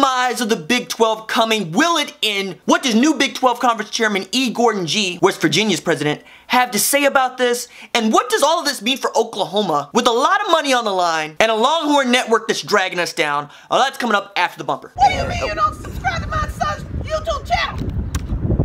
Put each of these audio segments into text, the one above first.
demise of the Big 12 coming? Will it end? What does new Big 12 Conference Chairman E. Gordon Gee, West Virginia's president, have to say about this? And what does all of this mean for Oklahoma with a lot of money on the line and a Longhorn network that's dragging us down? Oh, that's coming up after the bumper. What do you mean you don't subscribe to my son's YouTube channel?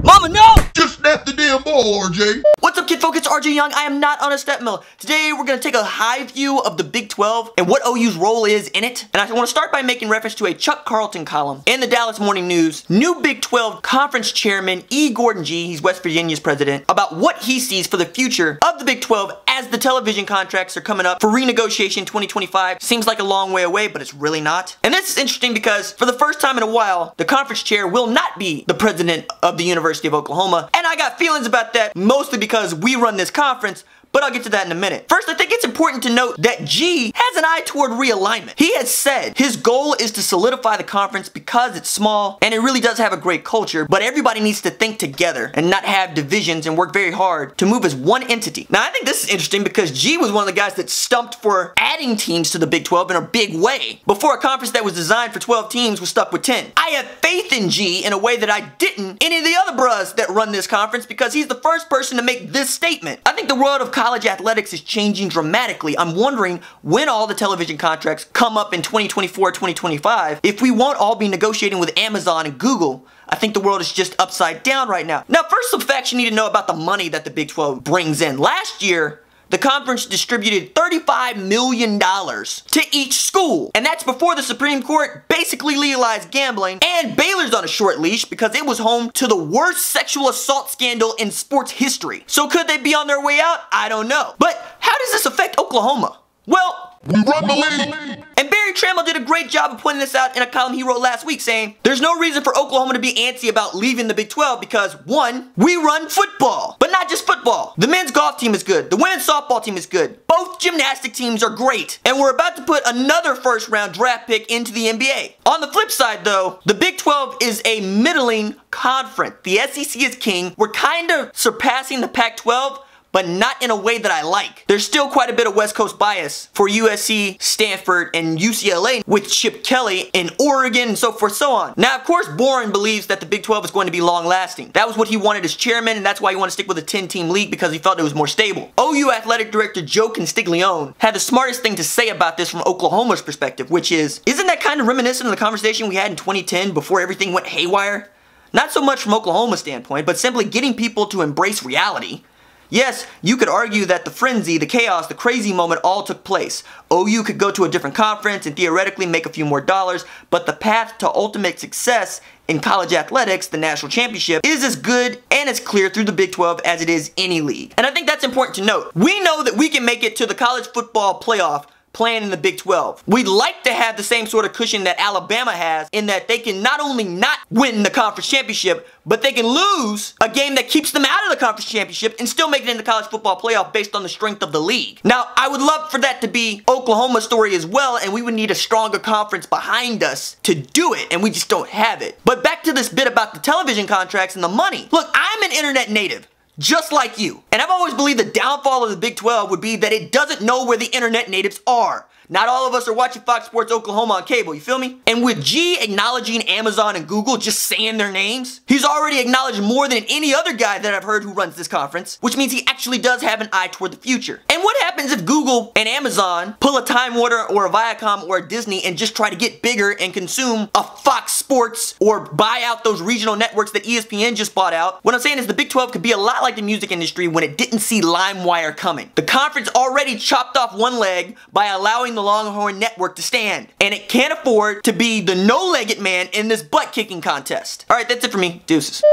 Mama, no! Just snap the damn ball, RJ. What's up, kid folk? It's RJ Young. I am not on a step mill. Today, we're going to take a high view of the Big 12 and what OU's role is in it. And I want to start by making reference to a Chuck Carlton column in the Dallas Morning News. New Big 12 Conference Chairman E. Gordon Gee, he's West Virginia's president, about what he sees for the future of the Big 12 as the television contracts are coming up for renegotiation 2025. Seems like a long way away, but it's really not. And this is interesting because for the first time in a while, the conference chair will not be the president of the University of Oklahoma. And I got feelings about that, mostly because we run this conference, but I'll get to that in a minute. First, I think it's important to note that Gee has an eye toward realignment. He has said his goal is to solidify the conference because it's small and it really does have a great culture, but everybody needs to think together and not have divisions and work very hard to move as one entity. Now, I think this is interesting because Gee was one of the guys that stumped for adding teams to the Big 12 in a big way before a conference that was designed for 12 teams was stuck with 10. I have faith in Gee in a way that I didn't any of the other bros that run this conference because he's the first person to make this statement. I think the world of college athletics is changing dramatically. I'm wondering when all the television contracts come up in 2024, 2025, if we won't all be negotiating with Amazon and Google. I think the world is just upside down right now. Now, first, some facts you need to know about the money that the Big 12 brings in. Last year, the conference distributed $35 million to each school. And that's before the Supreme Court basically legalized gambling. And Baylor's on a short leash because it was home to the worst sexual assault scandal in sports history. So could they be on their way out? I don't know. But how does this affect Oklahoma? Well, we run the league. And Barry Trammell did a great job of pointing this out in a column he wrote last week, saying there's no reason for Oklahoma to be antsy about leaving the Big 12 because, one, we run football. But not just football. The men's golf team is good. The women's softball team is good. Both gymnastic teams are great. And we're about to put another first-round draft pick into the NBA. On the flip side, though, the Big 12 is a middling conference. The SEC is king. We're kind of surpassing the Pac-12, but not in a way that I like. There's still quite a bit of West Coast bias for USC, Stanford, and UCLA with Chip Kelly in Oregon and so forth, so on. Now, of course, Boren believes that the Big 12 is going to be long-lasting. That was what he wanted as chairman, and that's why he wanted to stick with a 10-team league because he felt it was more stable. OU athletic director Joe Constiglione had the smartest thing to say about this from Oklahoma's perspective, which is, isn't that kind of reminiscent of the conversation we had in 2010 before everything went haywire? Not so much from Oklahoma's standpoint, but simply getting people to embrace reality. Yes, you could argue that the frenzy, the chaos, the crazy moment all took place. OU could go to a different conference and theoretically make a few more dollars, but the path to ultimate success in college athletics, the national championship, is as good and as clear through the Big 12 as it is any league. And I think that's important to note. We know that we can make it to the college football playoff playing in the Big 12. We'd like to have the same sort of cushion that Alabama has in that they can not only not win the conference championship, but they can lose a game that keeps them out of the conference championship and still make it in the college football playoff based on the strength of the league. Now, I would love for that to be Oklahoma's story as well, and we would need a stronger conference behind us to do it, and we just don't have it. But back to this bit about the television contracts and the money. Look, I'm an internet native, just like you. And I've always believed the downfall of the Big 12 would be that it doesn't know where the internet natives are. Not all of us are watching Fox Sports Oklahoma on cable, you feel me? And with Gee acknowledging Amazon and Google, just saying their names, he's already acknowledged more than any other guy that I've heard who runs this conference, which means he actually does have an eye toward the future. And what happens if Google and Amazon pull a Time Warner or a Viacom or a Disney and just try to get bigger and consume a Fox Sports or buy out those regional networks that ESPN just bought out? What I'm saying is the Big 12 could be a lot like the music industry when it didn't see LimeWire coming. The conference already chopped off one leg by allowing the Longhorn network to stand, and it can't afford to be the no-legged man in this butt-kicking contest. Alright, that's it for me. Deuces.